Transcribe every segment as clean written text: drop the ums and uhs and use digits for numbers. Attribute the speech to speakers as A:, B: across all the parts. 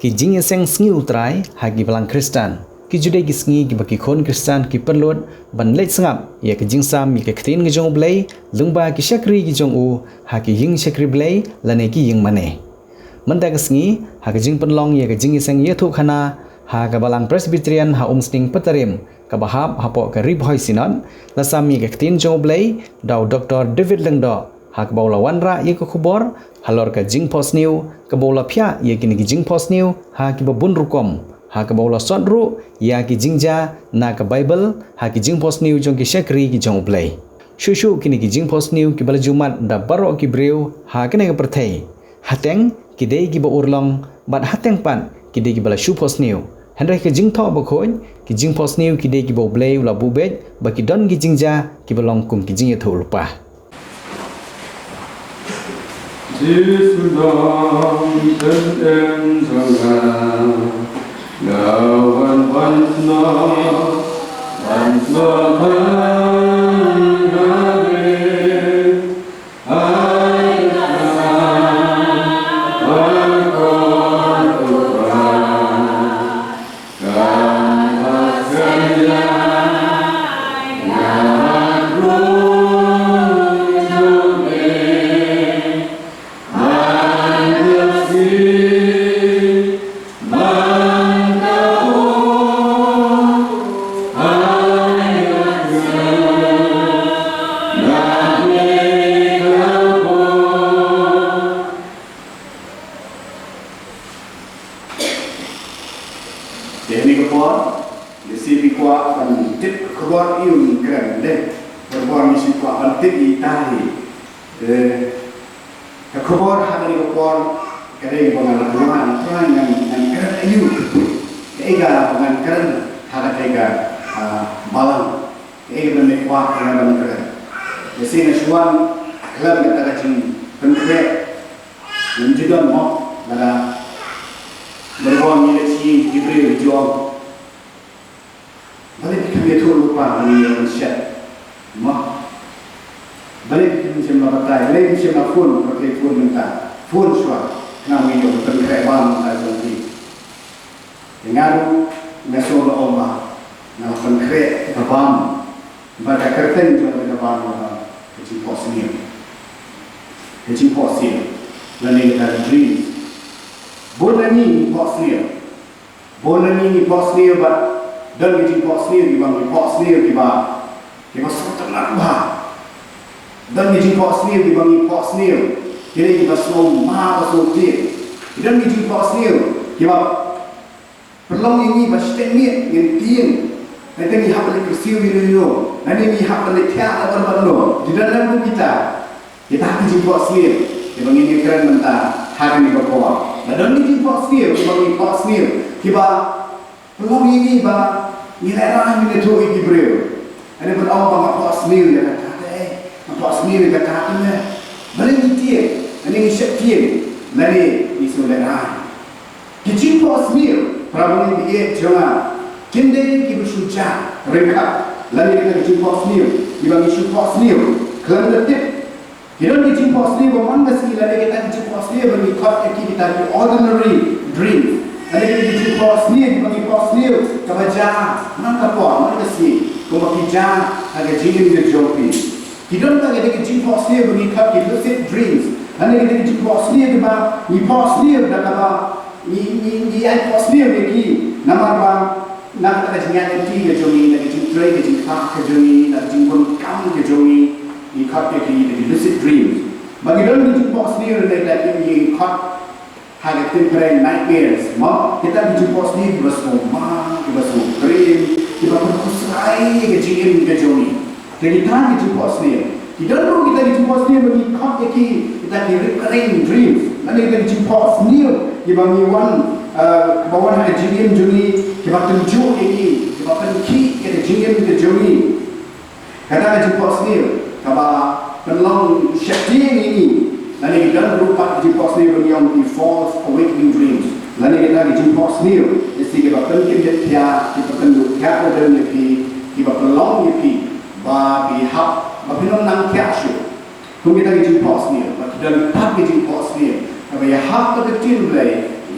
A: ki jing seng sngi utrai hagi balang Kristen ki jude ki sngi ki baki khon Kristen ki perlot ban leit sangap ya ki jing sam mi ki ktin ngi jong blai lungba ki shakri ki jong u ha ki ying shakri blai lane ki ying mane manda ki sngi ha ki jing penlong ya ki jing seng ye thu khana ha ka balang Presbyterian ha umsting patarim ka bahap hapo ka rib hoi sinon la sami ka ktin jong blai daw Dr. David Lengdo ha ka bawla wanra ye ko khubor halor ka jing post new ka bawla phya ye ki jing post new ha ki babun rukom ha ka bawla sodru ya ki jingja na ka Bible ha ki jing post new jong ki shakri ki jong blai shushu ki jing post new ki bala jumat da baro ki breu ha ka ne ka perthai hateng ki dei ki ba urlong bat hateng pan ki dei ki bala shu post new Henry ke jing tho ba khoi ki jing post new ki de ki bo blay la bu bet ba ki don ki jingja ki balong kum ki jing ye tho lupa
B: Jesus dong ten sanga gawan pansna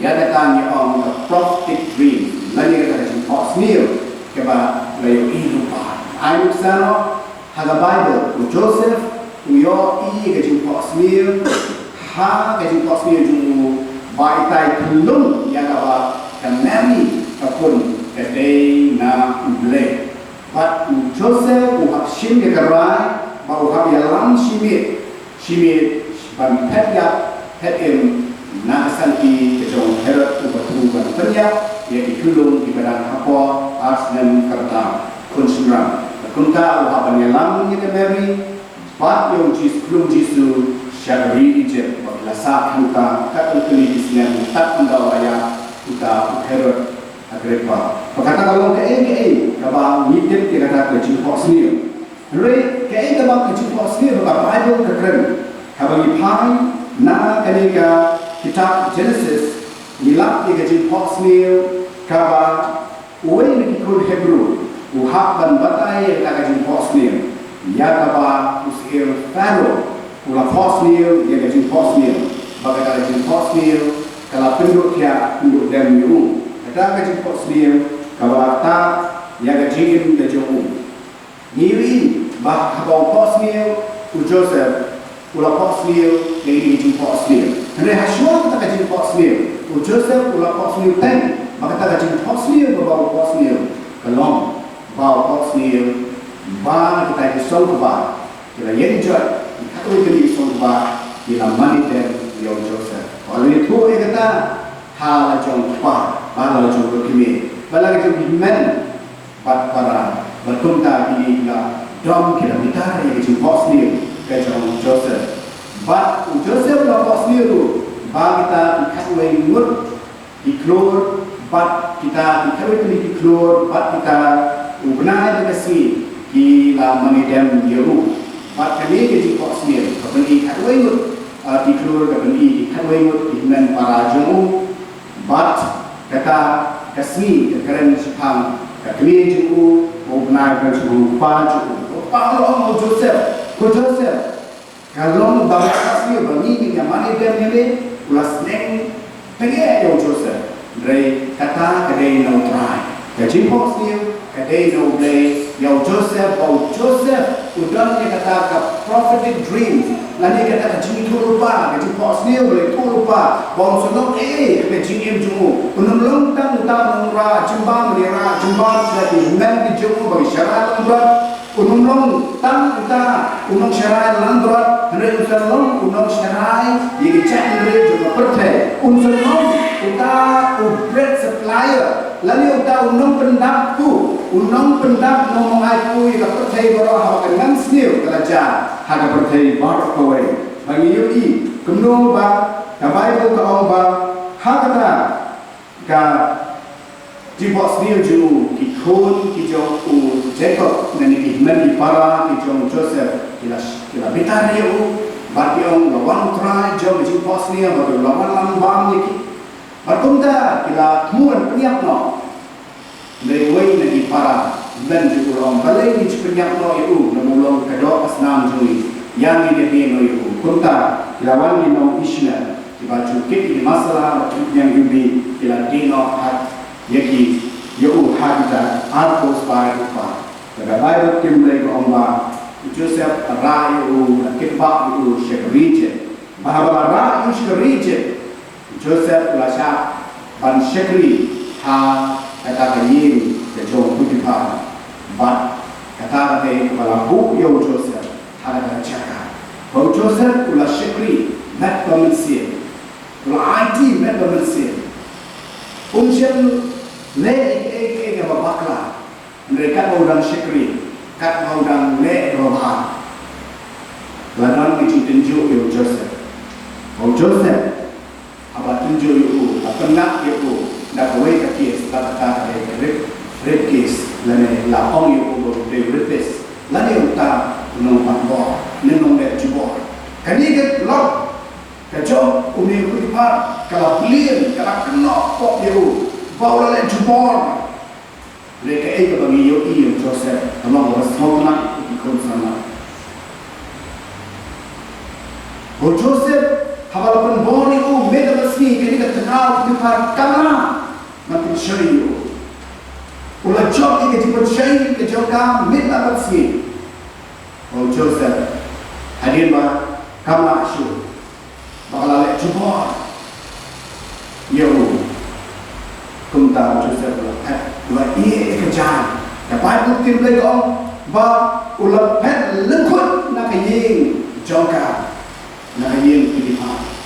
C: ya datang yang the prophetic dream lagi kata jumpa sendiri keba layu lupa ayu sana haga Bible Joseph uyo ke jumpa sendiri ha ke jumpa sendiri jumu baitai belum ya kaba dan Mary kapun kedai na blek but Joseph uhap sim ke kerai ba uhap yalam simit ban pet na santi kejong Herod ubatu ban penyap ia dikulung di badan apa asnen kerta konsuram kunta uhapan yalam ni Mary bat yang belum jisu syagari ije bila saat kita kat kali disini tak anda ayah kita Herod Agrippa berkata kalau ke kaba ngidip dia kata kecil sendiri Re ke kaba kecil sendiri berkata Bible keren kaba ipai na ketika kitab Genesis nilap dia kecil sendiri kaba uwe ni kikul Hebrew uhap dan batai kata kecil sendiri ya kaba usir Pharaoh ulah sendiri dia kecil sendiri bagaimana kecil sendiri kalau penduduk dia penduduk dan kata kecil sendiri kalau tak yang kecil terjauh Niri bah kabau sendiri Joseph ulah sendiri yang kecil sendiri kerana hasil kata kecil sendiri Joseph ulah sendiri ten maka kata kecil sendiri kabau sendiri kalau bau sendiri bah kita disong bah kita yang jauh kita ini disong bah dalam mani dan yang Joseph kalau itu kata hal jong bah bala jong berkini bala jong men bat para berkunta ini la dom kita bicara yang jong sendiri ke jong Joseph bat Joseph la sendiri tu bah kita dikawai mut diklor bat kita dikawai diklor bat kita benar dikasih di la manidem diru bat kami ke jong sendiri kami dikawai mut diklor kami dikawai mut dengan para jong bat kata kasih keren sepang kami jengku mau benar jengku Paulo Joseph kalau bangsa kasih bagi yang mana dia ni ulas neng pengen yang Joseph dari kata kedai neutral jadi posnya kedai neutral yang Joseph udah dia kata ke prophetic dream lalu dia kata jini tu lupa jadi posnya boleh tu lupa bang senang kena jini jemu unum tang nura jembang melira jembang jadi men di jemu bagi syarat berat unum tang unum syarat landrat hendak unum syarat yang cendera juga percaya unum kita bread supplier lalu kita unum pendap ngomong aku yang percaya bahawa dengan sendiri kerajaan harga percaya bahawa kawai bagi yui kemudian Bible ke orang harga ka jibok sendiri juu kikun kijong Jacob nani di para kijong Joseph kila bitar dia bagi orang lawan try jom jibok sendiri bagi lawan lambang lagi berkunta kila muan penyak no lewai nani para dan juga orang balai ni penyak no itu namulong kedok asnam jui yang ini dia no itu kunta lawan ni no isna dibaca kit ini masalah yang yubi kila dino hat yaki yo hadda arpos bai pa daga Bible kimlei ko amba Joseph rayu kitba itu shekrije bahwa rayu shekrije Joseph lasha ban shekri ha kata kayin ke jom putipa bat kata de balabu yo Joseph ada cakap bahwa Joseph ula shekri mat pemensia ula IT mat pemensia unsur le ke bakla mereka orang shekri kat orang le roha ladan itu tunjuk yo Joseph apa tunjuk yo apa nak yo nak kawai kes kata rep case lane la ong yo de repes lane uta no pambo neno le jubor kani ke lok kajo umi kuipa kala plien kala keno kok yo bawa le jubor mereka bagi yo Joseph Allah berasal ikut sama Joseph hafal pun boni meda sini kini ketenau di kamera makin syai'u ulah job ini jemput syai' ke jokam minta bersih oh Joseph hadir bah kamera syur bakal lek jubah yo kumta Joseph ulah iya kerjaan dapat bukti boleh kong bah ulah pet lengkut nak ying jokam nak ying pilihan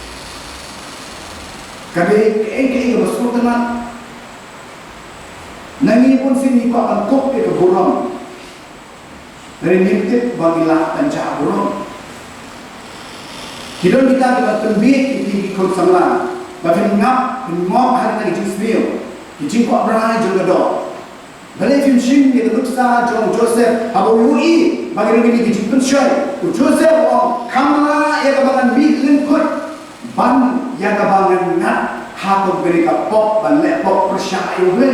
C: kabe ke bersuruh teman nangi pun sini kau akan kok ke burung dari nitip bagilah pencak burung kita tembik di kau samlan bahkan ngap mom hari tadi jismil kijing kau berai juga do balik film shin kita luksa John Joseph abu yui bagi ini kijing pensai Joseph orang kamera yang kebangan bikin kut ban yang kebangan ngat hatu beri kapok ban lepok persyai uwe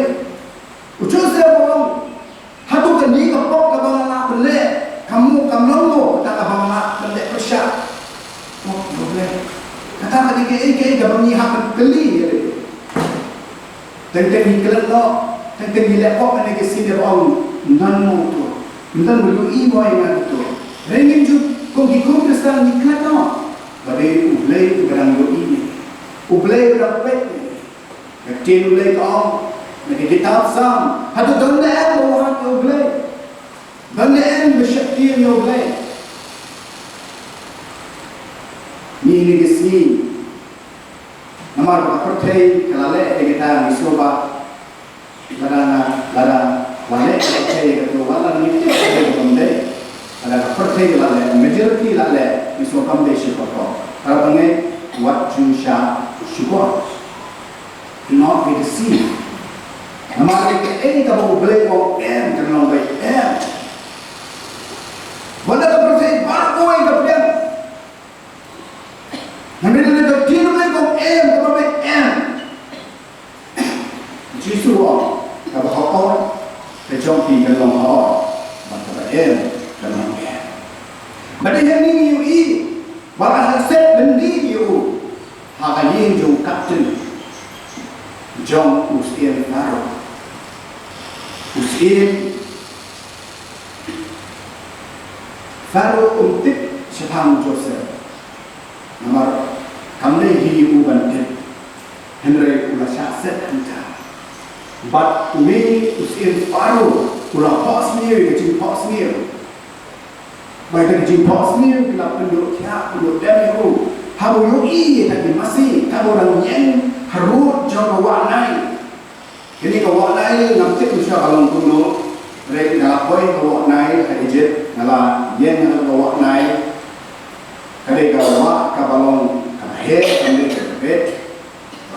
C: Joseph orang hatu kini kapok kebangan nak belek kamu tak kebangan nak belek persyai oh boleh kata tadi ke kebangan hak keli tentang kelelok tentang lepok ane ke sini orang nanu tu entah belu ibu yang tu rengin ju kong hikum Kristen nikah no bade ublay barang do ini ublay rapet kecil ublay kong nak kitab sam hadu donde orang ublay donde bersyakir ublay ni sini nama pertai kalale kita misoba ladang wale pertai itu wala ni kita donde ada pertai lale majority lale miso kamde shikoto kalau pengen what you shall syukur do not be deceived nama ini kalau boleh kau kerana baik benda pertai baru yang kemudian nanti dia tidak boleh kau kalau baik justru kalau kau terjangkit kalau kau macam dalam pada yang ini yui walau set bendi yu hak yang jauh kapten jom usia baru usia baru untuk sepang Joseph nomor kami hiu banten Henry ulah set anta but we usia baru ulah pas ni kecil pas ni baik dari jempol sendiri kita penduduk demi aku habu yui tapi masih habu orang yang harus jaga warnai ini kawarnai nanti usia kalau kuno mereka nak poin kawarnai hadijit nala yang nak kawarnai kadai kawak kabalong kahet kami kahet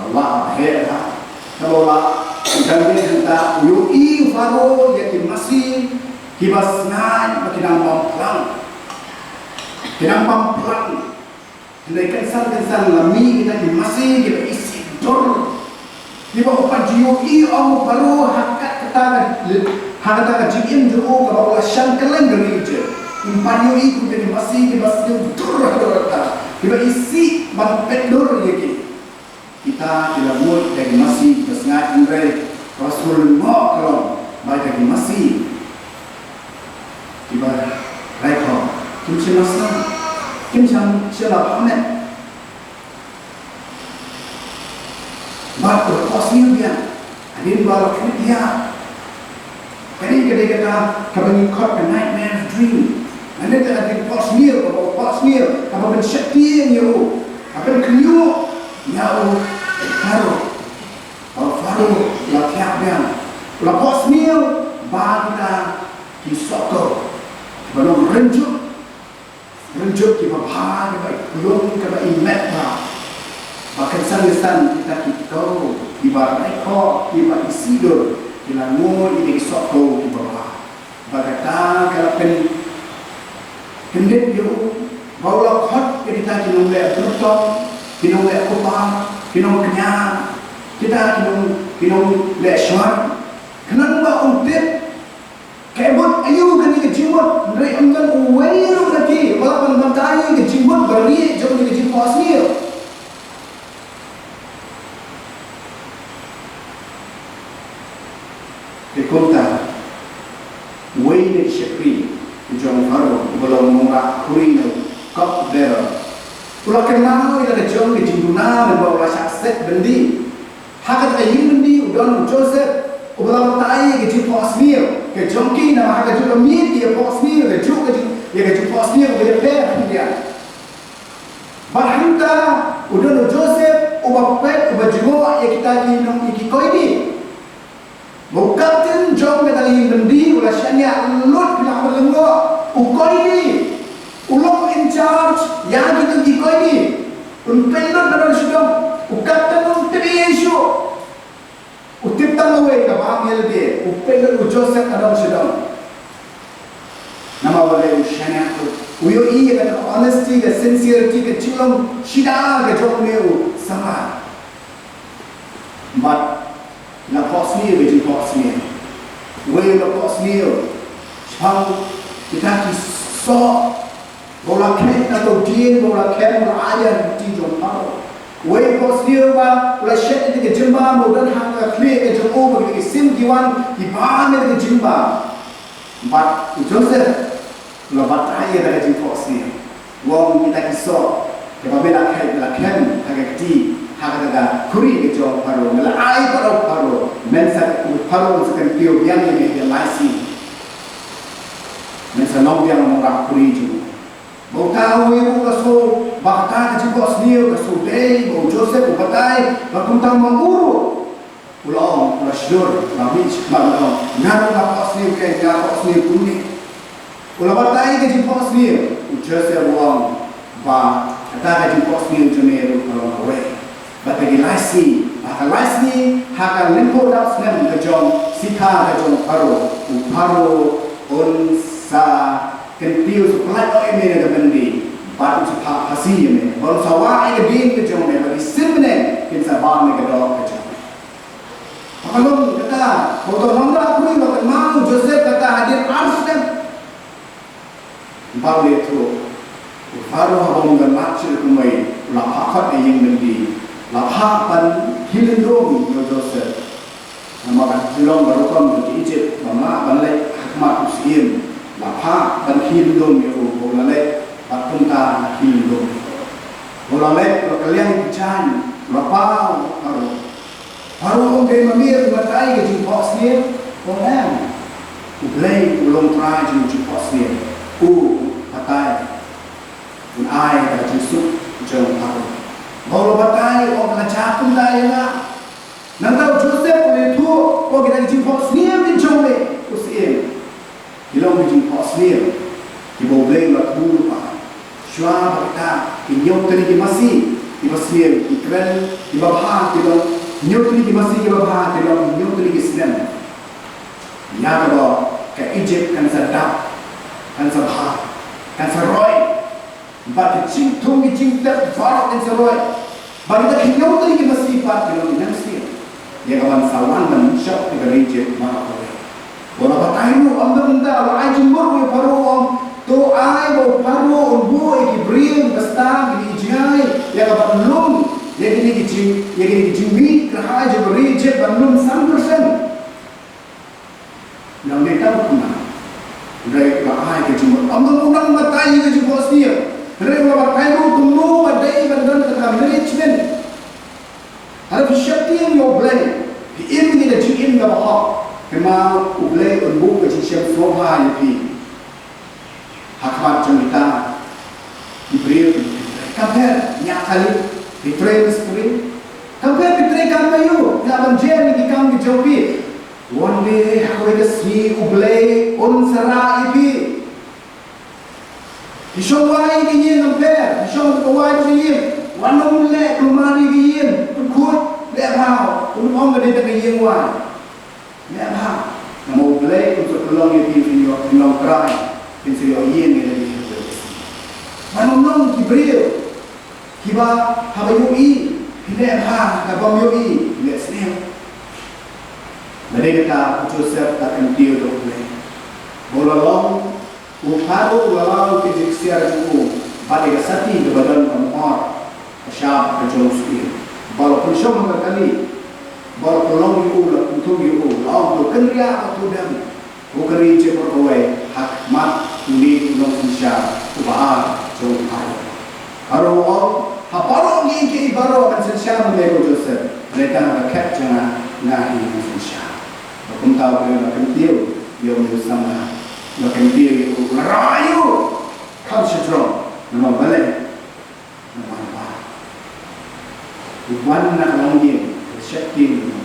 C: Allah kahet ha kabalong kami hendak yui faro yang masih kibas nai makin nampak Kenapa perang? Kenaikan lami kita masih kita isi dor. Kita upah jiu orang baru hakat kata jim jauh kalau syan kelen gereja. Impariu itu kita masih dor kata. Kita isi bangpet dor lagi. Kita tidak muat dari masih kita sengat Andre Rasul mau kalau baik dari masih kita rekor. Kim Chinasna, Kim Chan Chila Pamet, Batu Osmil dia, Adin Baru Kedia, Kali kita kabin caught a nightmare dream, and then Adin Osmil, apa bensyakti yang apa kenyu, yau Faro, Faro latihan dia, Lapos Osmil, Bangda di Soto, belum renjuk di bawah belum kena imet bahkan sangisan kita di bawah rekor di bawah isidur di langur ini sokto di bawah bagata kalau kendit yo bawa hot kita kinoleh bertong kinoleh kupang kinoleh kenyang kita kinoleh syar kenapa untuk kebut ayu kan ni kejimut mereka enggan uwairu lagi walaupun bantai kejimut beri jauh ni kejimut asmil ke konta wei ni syekri jong faro belum mura kurino kop dero pula kenal ila jong ke jinduna bawa sakset bendi hakat ayin bendi udon Joseph ubala tai ke jin posmir ke jongki na hakat juga mit dia posmir ke juk ke jin posmir ke per dia bahanta udon Joseph uba pet uba jigo ya kita ki nong iki koidi bukatin jong ke tali bendi ula syanya lut bila berlengo ukoidi ulong in charge yang kita ki koidi unpelot na sidong ukatin un Yesu utip tangawe ka bangel de upelot Joseph na sidong nama wale ushanya ko uyo iya ka honesty ka sincerity ka chilong shida ka jong meu sama but la posmir be posmir we la posmir chang kita ki so bola ken atau dia bola ken aja di jong pau we posmir ba la shet ni ke jimba modan hang ka clear ke jong over ke sim diwan ki ba ne ke jimba but Joseph la bataya da jing posmir wong kita ki so ke ba bela ken haga ti haga da kuri ke jong paro la ai paro mensa paro sekan pio biang ni ke laisi mensa long biang mora kuri ju bota we ko so bakta ke bos ni ke so dei bo Joseph ko batai ba kum tang manguru ulong ula shlor ba mich ba no ngaro ba bos ni ke ya bos ni kunni ula batai ke bos ni Joseph wong ba kata ke bos ni jone ro we batagi laisi haka laisi haka lempo daps nem ke jong sika ke jong paro on sa kentiu supply o emene ke bendi batu sa hasi eme bon sawa ke din ke jong ne bagi simne kin sa ba me ke do ke jong akalom kata foto nomra kuri lo mau Joseph kata hadir arsem bawe tu paro habong gan machil kumai la hakot e yeng bendi la pan hilindrom yo Joseph nama kan hilong barokom di Egypt mama banlai hakmat usim la pan hilindrom yo bolale patunta hilindrom bolale lo kalian kican la pau paru om de mamir matai ke jumpa sini orang ublai ulong try jumpa sini patai un ai ka jisu jong paru Bawa batai, orang kacau pun dah ya. Nanti Joseph boleh tu, orang kita jumpa sendiri di jombe, usia. Hilang jumpa sendiri, kita boleh buat dulu pak. Syua kita, nyok tadi masih, kita sendiri, ikran, kita bahas, kita nyok tadi masih kita bahas, kita nyok tadi sedang. Ya kalau ke Egypt kan sedap, kan sebah, kan seroy. But cing tung cing ter farok in seroy. Bagi tak hinyau tadi kita mesti pat kita mesti. Ya kawan sawan dan syok kita reject mana boleh. Bola batai lu ambil benda, ai jumur we paru om. To ai bo paru on bo ekibril basta gini jai. Ya kawan lum, ya gini jimbi kerja je reject belum 100%. Yang mereka pun Rai ai ke jumur. Ambil undang batai ke jumur dia. Mereka berkaitan dengan badai bandar tentang management. Harap syakti yang oblay, diim kita cium ke bawah, kemau oblay untuk kecician soha ini. Hakmat cerita, diberi, compare nyakali, diberi spring, compare diberi kampayu, kapan jari di kami jauhi. One day aku ikasi oblay unsara ini. Isong wai kiyin amper, isong wai kiyin, wanong le kumari kiyin, kut le hao, umong gede tak kiyin wai, le hao. Namo beli untuk tolong yang pinjau kerai, pinjau yin yang lebih hebat. Wanong kibril, kiba habayui, le hao, kabamyui, le snem. Mereka Joseph takkan dia dokle, bolalong. Uparo walau kejiksiar juku pada kesati kebadan kamar syab kejauh sekali. Walaupun syom kali Bol tolong yu la untung yu la tu kenria tu dem. Ukari je perkawai hak mat ini ulong insya ubah jauh hari. Kalau haparo ni ke ibaro kan insya mereka Joseph mereka nak kat jangan nahi insya. Aku tahu mereka akan tiu yang bersama akan tiu rayu kau sedang nama balik nama apa? Bukan nak lagi syakin.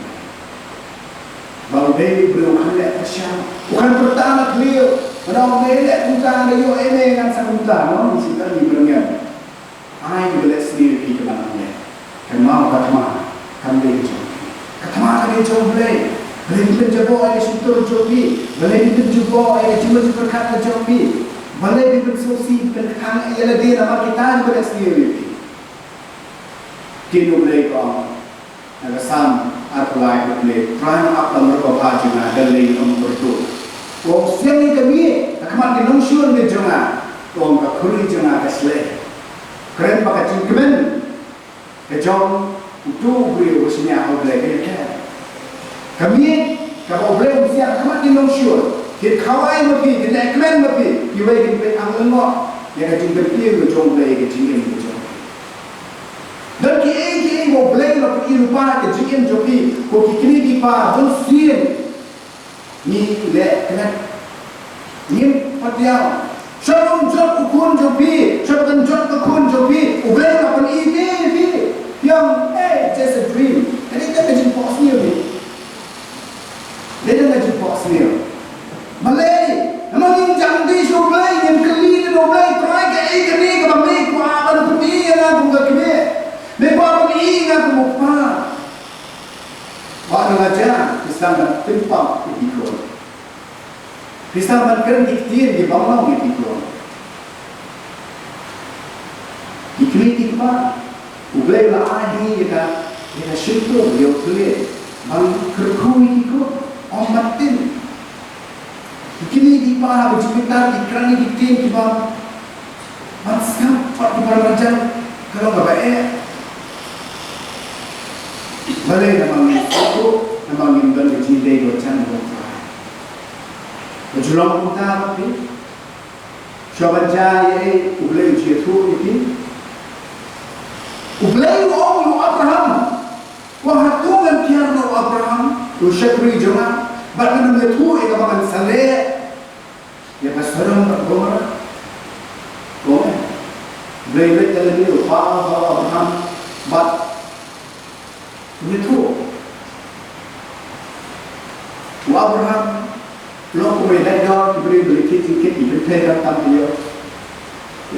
C: Baru bayi belum hendak persiap. Bukan pertama beliau. Kalau melek bukan dia ini kan sangat no mesti kan diberangkat. Ai boleh sendiri kita mana. Kan mau katma kan dia jom. Katma kan dia jom boleh. Boleh kita jabo ai situ jobi. Boleh kita jabo ai cuma berkata jobi. Boleh kita sosial berkata ialah dia nama kita boleh sendiri. Kita boleh kau. Ada sam apply boleh. Prime up nomor apa juga ada lagi nomor tu. Kau siang ni kami, akamat di nongshun di jonga, kau nak kuri jonga kesle. Keren pakai cingkemen, kejong itu beri usinya kau boleh kaya. Kami kalau boleh usia akamat di nongshun, kita kawai mapi, kita ekmen mapi, kita kita angin mo, yang kecingkemen dia kejong boleh kecingkemen kejong. Dan kita mau boleh mapi lupa kecingkemen joki, kau kini di pa donsian. Ni le kena ni patiao shalom jot ukun jobi shalom jot ukun jobi ublay na pan ide yang just a dream ini kan jadi possible ni dia dah jadi possible malay namang yung jangdi shoblay yang kali ni oblay try ke kani ka mamay ko aban puni na kung gakine me pa pan i na kumupa Wala nga dyan, Islam na timpang itikon. Islam na kering diktir di bawang itikon. Ikritik pa, ublay na ahi yaka syukur, yung tuloy, bang kerku itikon, ang matin. Ikritik pa, berjumitan, ikrani diktir di bawang, matskam, pak di bawang rajan, kalau babae, Balai namang itu namang imban kecil docan docan. Berjulang kita tapi, siapa jaya ublay ujiatu ini, ublay orang lu Abraham, wahatungan tiar lu Abraham, lu syakri jangan, bahkan lu itu ikaman saleh, ya pasarang bergomar, gomar, ublay jalan ni lupa Abraham, but itu Abraham lo kumai daidor diberi beli kit diberi datang dia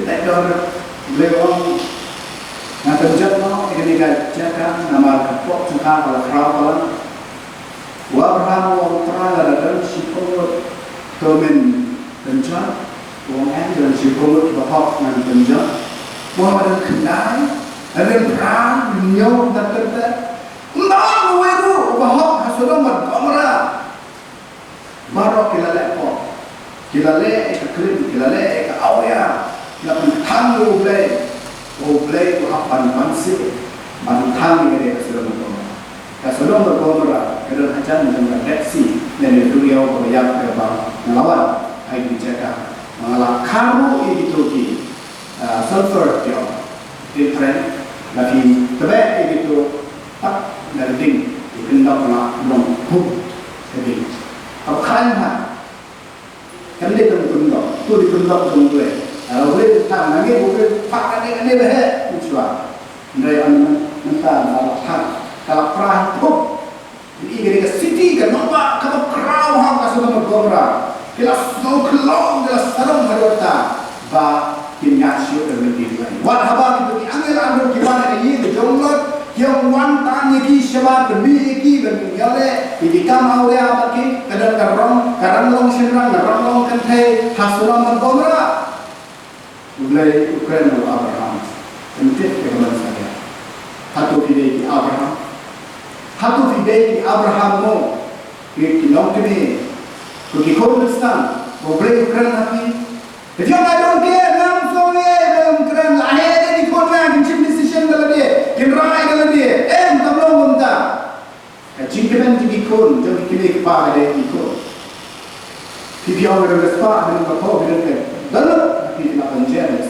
C: daidor beli orang nak terjat no ini jaga nama kapok cengkak kalau kerawal Abraham orang terang ada sipol tomen terjat orang dan sipol bapak nan terjat orang kendai ada perang nyok dan terjat Nah, weru bahok hasilnya berkamera. Baru kita le krim, kita le awya, kita tangguh ublay tu apa pansi, tang ini hasilnya berkamera. Hasilnya berkamera, kita hanya dengan reaksi dari dunia yang berbang melawan hai dijaga mengalah kamu itu di sulfur dia different, tapi tebak itu tak dari ding dikendak nak belum jadi apa kan kan dia terbentuk tu dibentuk boleh boleh tak lagi boleh pakai ini behe ucap dari mentah kalau perah tu ini kita city kan nampak kalau kerau hang kasih nama gomra kita snow kelong kita sarung harota bah kimia syuk dan lebih lain wat haba itu angin gimana ini jonglot yang wantan iki sebab demi iki bermingale iki kam awre abaki kadang karang long sirang karang long kenthe hasuram bergomra mulai Ukraina Abraham entik kebenaran saya hatu video ki Abraham mo ki long kini ki Kurdistan mulai Ukraina ki dia I don't care nam soye Ukraina lahir di kota yang decision dalam dia kinrai dalam dia tablong unta Kevin jadi kun, jadi kini kepala dia ikut. Pipi orang berada sepak dengan kapal dengan ke dalam, tapi tidak penjara.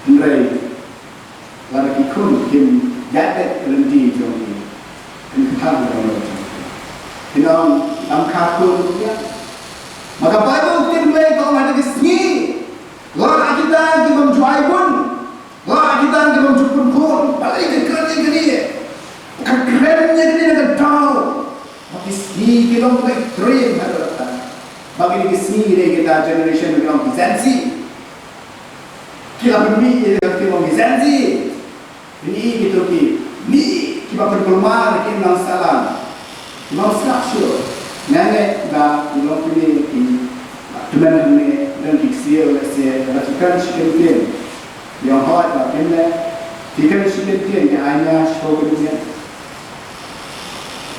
C: Henry, lagi kun kim jadet lendi jadi, kim kepala orang. Tinang am kakun dia. Maka Bible tim play kalau ada kesini, lah kita kita menjual pun, lah kita menjual pun, balik ke kerja gini. Kerennya gini dengan tahu, tapi sini kita mulai dream ada. Bagi sini kita generation bilang Bizansi, kita beri kita bilang Bizansi, ini gitu ni kita berkelmar kita bilang salam, bilang structure, nanya dah bilang ini teman ini dan fixir oleh racikan sekalian, yang hot lah kena, fikir sekalian yang hanya show kemudian.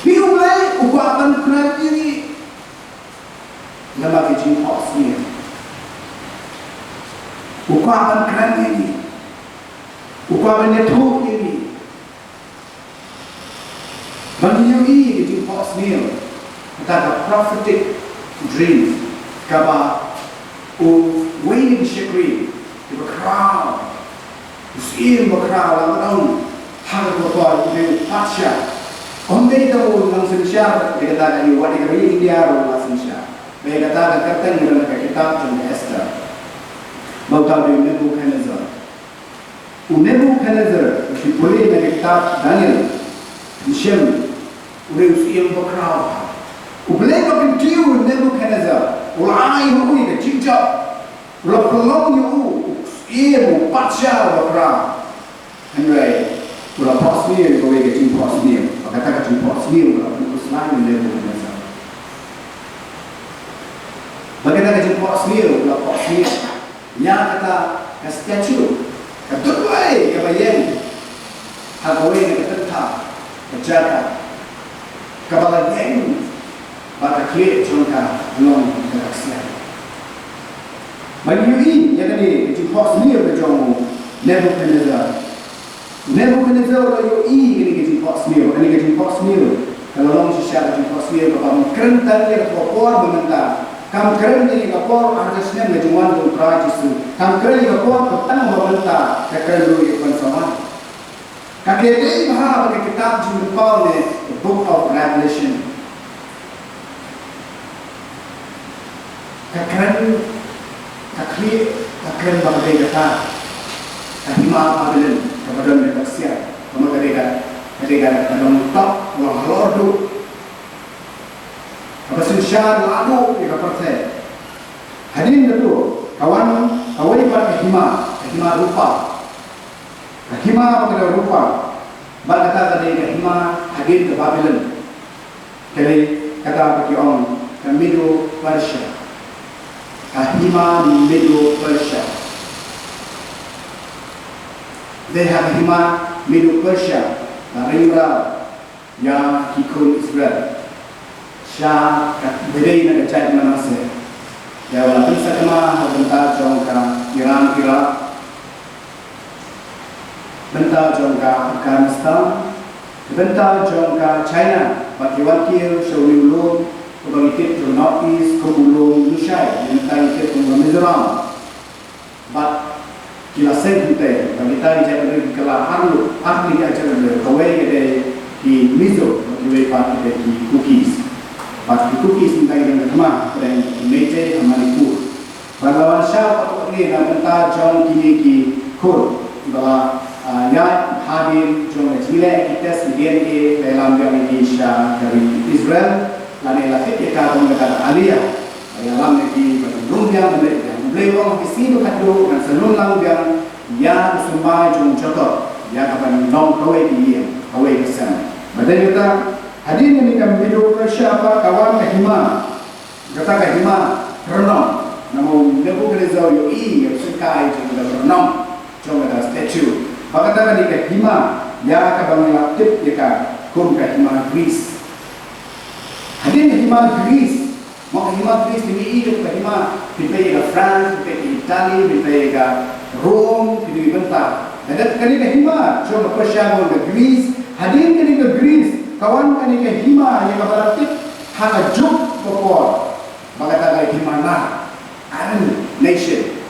C: Biulai ubapan kerana ini. Nama kecil Osnia. Ukapan keren ini, ukapan netuk ini. Bagi ini kecil Osnia, kata prophetic dreams, kaba waiting syakri, kaba crowd, usia berkrowd lawan harga berkuat dengan pasca. Ombe itu orang sensyar, dia kata ini wadi kami India orang sensyar. Mereka katakan dalam kitab John Esther, bahawa Nebuchadnezzar, Nebuchadnezzar dipulih dari kitab Daniel, Mishem, udah usia berkerau, ublek apa itu Nebuchadnezzar, ulai hui ke cincap, ulah pelong yu, usia pasca berkerau, Henry, ulah pasmir, kau ke cincap pasmir, katakan cincap pasmir, ulah selain Nebuchadnezzar. Bagaimana jemput sendiri, lapor sendiri. Yang kata statue, ketuai kebayang, hagawai ketentang, kejaga, kepala yang pada kiri jangka belum terlaksana. Bagi ini yang tadi jemput sendiri berjauh Nebuchadnezzar. Nebuchadnezzar lalu ini jemput sendiri, ini jemput sendiri. Kalau orang secara jemput sendiri, kalau kerentang dia terpopor menentang. Kam keren ini kapor artisnya menjual untuk prajurit. Kam keren ini kapor petang membentang kekal dulu yang sama. Kakek ini bahasa bagi kitab jumpa ni the Book of Revelation. Kakek bagi kata kahima Babylon kepada Persia. Kemudian dalam top Lordu. Apa sensyar lalu kita percaya. Hadirin itu kawan pada kahima rupa. Kahima pada rupa. Bagaimana tadi kahima hadir ke Babylon. Jadi kata bagi orang Medo Persia. Kahima di Medo Persia. They have kahima Medo Persia. Narimra yang ikut Israel. Syah bedai nak cari mana se. Ya walaupun sekema bentar jongka Iran Iraq, bentar jongka Afghanistan, bentar jongka China, bagi wakil Shawilun, kebangkit ke North East, ke Ulung Nushai, bentar ke Mizoram. But kila segute, bagi tadi jangan lagi kelar harlu, ahli ajar le, kawai ke di Mizo, bagi wei di Cookies. Pas Cookies minta yang pertama dan meja Manipur. Bagaimana siapa patut ni nak bentar jom kini ki kur bahwa ya hadir jom jile kita sendiri dalam yang Indonesia dari Israel lain lagi kita mengatakan Aliyah dalam negeri berdunia mereka beliau di sini kado dan seluruh yang semua jom jodoh yang akan long kawai dia kawai kesan. Badan kita hadir ini kami video siapa kawan kahima kata kahima renong namun Nebuchadnezzar yang sekai juga renong cuma ada statue maka tadi kahima ya kabang laktif ya kum kahima Greece hadir kahima Greece mau kahima Greece ini hidup kahima di France di Italia di Rome di bentar dan kali kahima cuma persiapan ke Greece hadir kali ke Greece kawan kan ini hima yang kaparatik hana juk bokor bagata hima na Iron Nation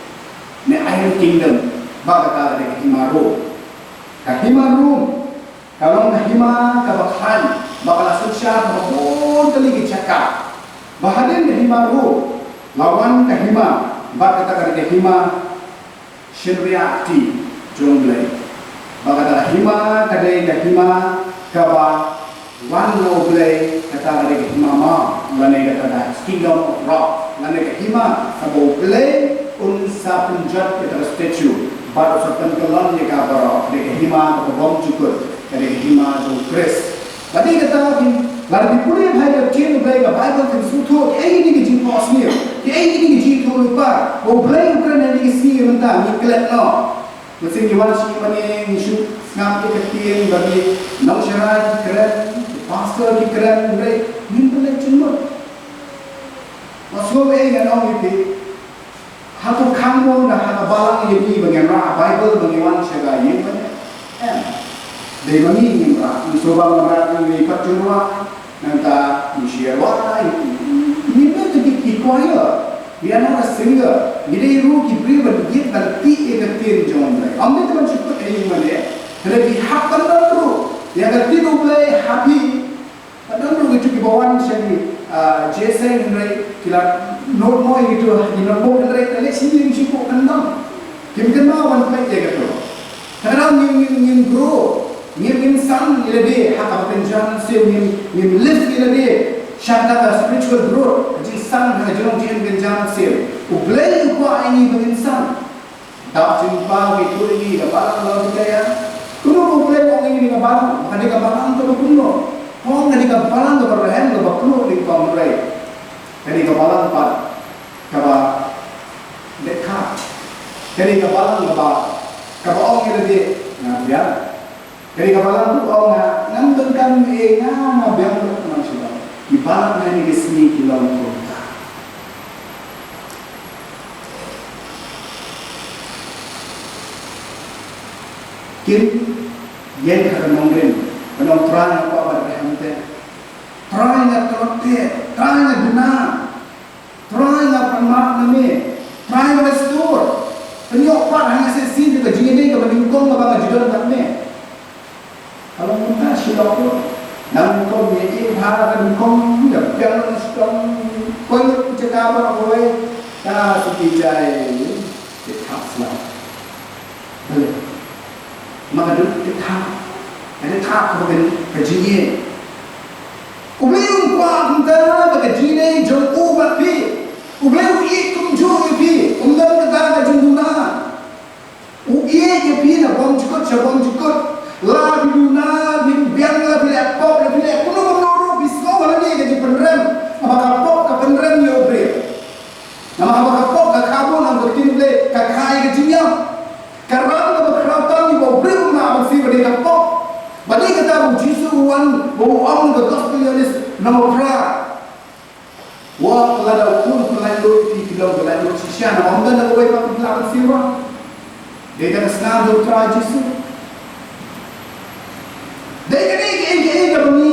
C: ne Iron Kingdom bagata hima Rome hima Rome kalau hima kabakhan bakala susya bahon kali cakap bahaden hima Rome lawan hima bagata hima Syariati Jonglei bagata hima kadai hima kaba one noble kata ada hima lane kata kingdom of rock lane hima sabo play unsa punjat kata statue baru sapan kelon ni kabaro de hima bom cukur kade hima jo kres tadi kata lalu puri bhai kin play ka bible kan suto ai ni ji posni ai ni ji to lupa o play ukran ni si menta ni klet no mesin jiwan si mani isu ngam ke ketin bagi nau syarat keren pastor ki keren mereka minta cuma masuk yang orang itu hatu kamu dah hatu balang ini bagian rah Bible bagian segala yang banyak dari mana ini rah mencoba merah ini percuma nanti share warna ini jadi require dia nak singer jadi ru ki beri bagi tapi eketin jangan lagi ambil teman cukup ini mana jadi hak tertentu yang ketiga boleh happy tertentu itu di bawah sini Jason Ray kila normal itu di normal Ray kali sini yang cukup kendam kim wan play jaga tu karena ngin grow ngin san ilade hak apa penjan se ngin live ilade syarta spiritual growth jadi san hajarong jian penjan se boleh upah ini berinsan tak jumpa itu ini dapat kalau kita ya kuno boleh orang ini dapat ada kabaran tu kuno orang ada kabaran tu berhen tu kuno di komplek jadi kabaran pat kaba dekat jadi kabaran kaba orang ini dia biar jadi kabaran tu orang ngantunkan ngah biar manusia ibarat ini kesini kilau kota kin yang kerana mungkin penong terang apa berhenti terang yang terletak terang yang benar terang yang permak nami terang yang restore penyok pak hanya sesi juga jini ke berdingkong ke bangga judul kami kalau muka silap tu nam kau ni harap berdingkong ya jangan sedang kau cakap apa boleh dah sekejai tak salah boleh maka dia tak bukan kajian. Ubelum kuat kita kajian jauh ubat pi, ubelum ikut jauh pi, umdan kita kajunduna, uye pi na bom cukup, la biduna biang la bila pop la bila kuno bisau la ni kaji penrem, apa pop ka penrem yo bre, nama apa pop ka kabo nang bertin ble ka kai kajian. Karena berkerautan di bawah beri nak bersih beri kapok. Bagi kita Jisu wan bawah ang gospelionis nama pra. Wah kelada pun pelanjut di dalam pelanjut sisian. Orang dah nak buat apa pelan siapa? Dia dah senang bertra Jisu. Dia ni kami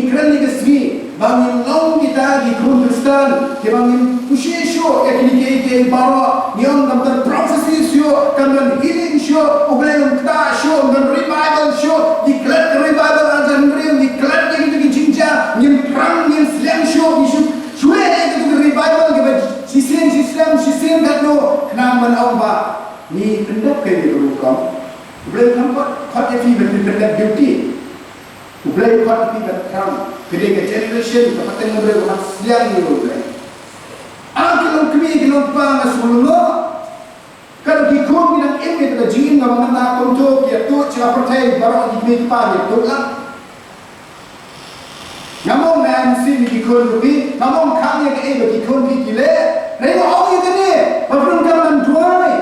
C: keren ni kesri. Bangin long kita di Kristen, bangin pushe show, ekini bawa niang dalam prophecy show, kaman healing show, ubelum kita show, dan revival show, declare revival aja ngerim, declare gitu jinja, nyem perang, nyem slam show, isu, suwe itu revival kita sistem kat no, kenapa awak ni pendap kayak gitu kan? Ubelum kau jadi pendap beauty. Ubelum kau tapi berkram. Kedai generation kapateng ngobrol orang siang ni boleh. Ang kilong pa na sulno. Kalau kikong bilang ini kita jin na mga nakonto kaya tu cakap percaya baru dikit pa dia tu lah. Namong na MC kikong rupi, namong kami ke bagi kikong kile. Remo orang itu ni, perlu kaman tuai.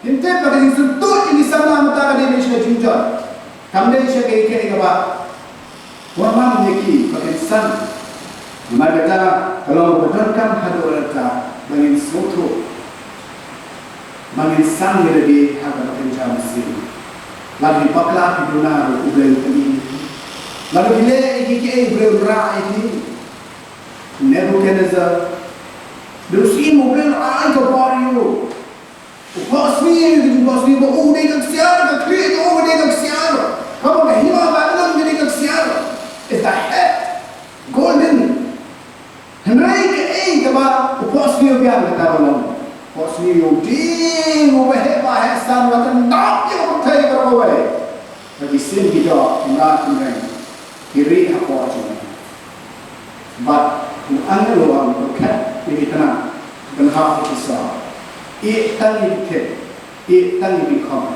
C: Hinte bagi sentuh ini sama mata kada ni sudah junjur. Kami saya ke apa? Wamam neki pakai san. Maka kata kalau berdorkan hadu orata bangin soto, bangin san lebih hadu pakai jam mesin. Lagi paklah di dunia ubel ini. Lalu bila iki berat ini, Nebuchadnezzar, Lucy mungkin ay kapario. Upasmi, udah kesiar, kekri, udah kesiar. Kamu dah hilang bangun jadi kesiar. Is the head golden? Henry ke kaba upasmi biar kita belum. Upasmi udin, ubah san watan tak yang bertai berawal. Bagi sin kita mengat menang. Kiri apa aja. But anda luang berkat ini tenang dan hak kisah. Tangi dikit, tangi dikam.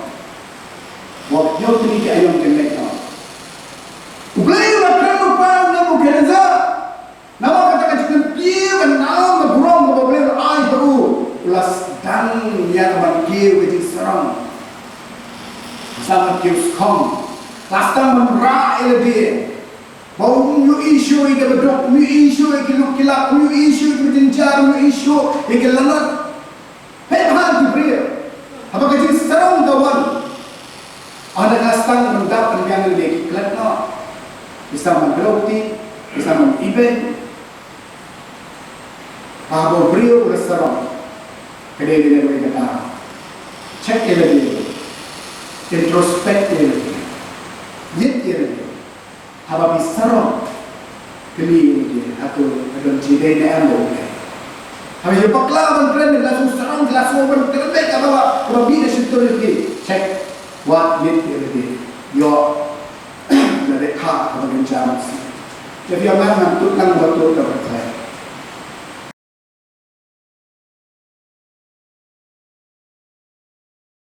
C: Waktu yang ini ayam kenek. Ublay makan lupa Nebuchadnezzar. Nama katakan cikin dia nama berong berbeli ay baru. Ulas dan yang berkir wajib serang. Sama kius kom. Last time merak dia. Bau mu isu ike bedok, mu isu ike lukilak, mu isu ike berjenjar, mu isu ike lanat. Hei bahan diberi. Apakah jadi serang kawan? Ada kastan mendapat yang lebih kelakna. Bisa mengerti, bisa mengiben. Apa beri oleh serang? Kedai dia boleh kata. Cek dia lebih, introspek dia lebih, lihat dia lebih. Apa bisa keli ini atau dalam jidai ni ambo ni. Habis itu paklawan keren langsung serang langsung berterbaik apa Robi dah situ lagi cek what need lagi yo dari hak apa rencana. Jadi yang mana tu kan betul betul